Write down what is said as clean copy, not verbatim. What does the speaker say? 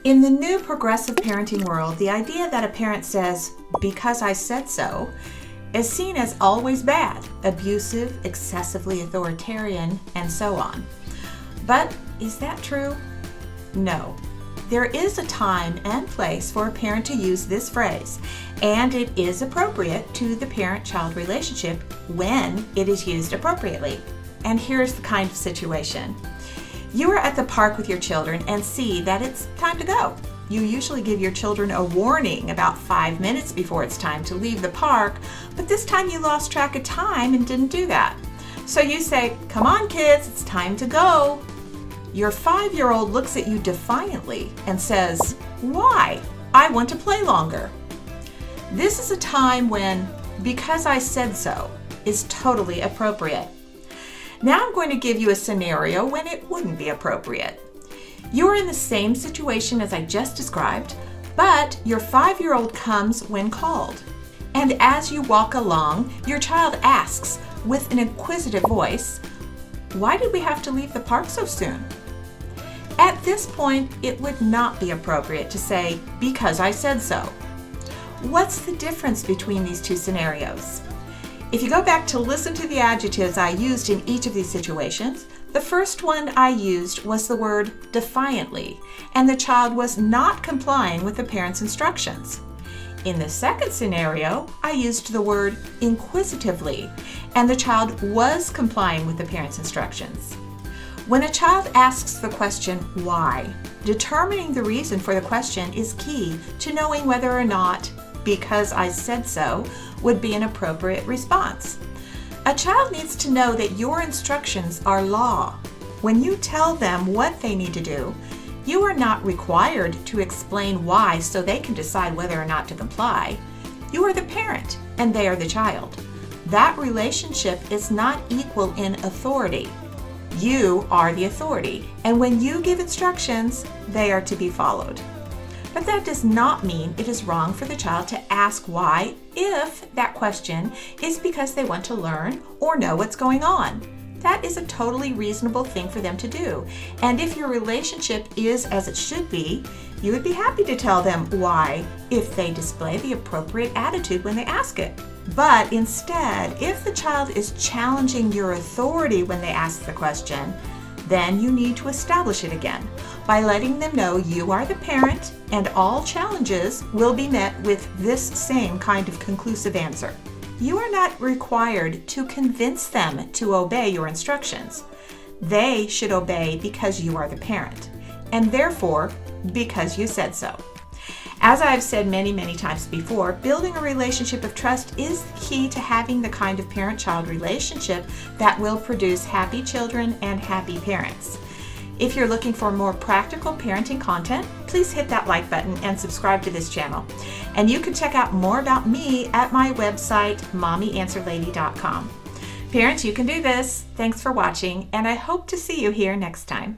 In the new progressive parenting world, the idea that a parent says, "because I said so," is seen as always bad, abusive, excessively authoritarian, and so on. But is that true? No. There is a time and place for a parent to use this phrase, and it is appropriate to the parent-child relationship when it is used appropriately. And here's the kind of situation. You are at the park with your children and see that it's time to go. You usually give your children a warning about 5 minutes before it's time to leave the park, but this time you lost track of time and didn't do that. So you say, "Come on kids, it's time to go." Your 5-year-old looks at you defiantly and says, "Why? I want to play longer." This is a time when "because I said so" is totally appropriate. Now I'm going to give you a scenario when it wouldn't be appropriate. You're in the same situation as I just described, but your 5-year-old comes when called. And as you walk along, your child asks with an inquisitive voice, "Why did we have to leave the park so soon?" At this point, it would not be appropriate to say, "because I said so." What's the difference between these two scenarios? If you go back to listen to the adjectives I used in each of these situations, the first one I used was the word defiantly, and the child was not complying with the parent's instructions. In the second scenario, I used the word inquisitively, and the child was complying with the parent's instructions. When a child asks the question, "why?" determining the reason for the question is key to knowing whether or not "because I said so" would be an appropriate response. A child needs to know that your instructions are law. When you tell them what they need to do, you are not required to explain why so they can decide whether or not to comply. You are the parent and they are the child. That relationship is not equal in authority. You are the authority, and when you give instructions, they are to be followed. But that does not mean it is wrong for the child to ask why if that question is because they want to learn or know what's going on. That is a totally reasonable thing for them to do. And if your relationship is as it should be, you would be happy to tell them why if they display the appropriate attitude when they ask it. But instead, if the child is challenging your authority when they ask the question, then you need to establish it again by letting them know you are the parent and all challenges will be met with this same kind of conclusive answer. You are not required to convince them to obey your instructions. They should obey because you are the parent, and therefore because you said so. As I've said many, many times before, building a relationship of trust is the key to having the kind of parent-child relationship that will produce happy children and happy parents. If you're looking for more practical parenting content, please hit that like button and subscribe to this channel. And you can check out more about me at my website, mommyanswerlady.com. Parents, you can do this. Thanks for watching, and I hope to see you here next time.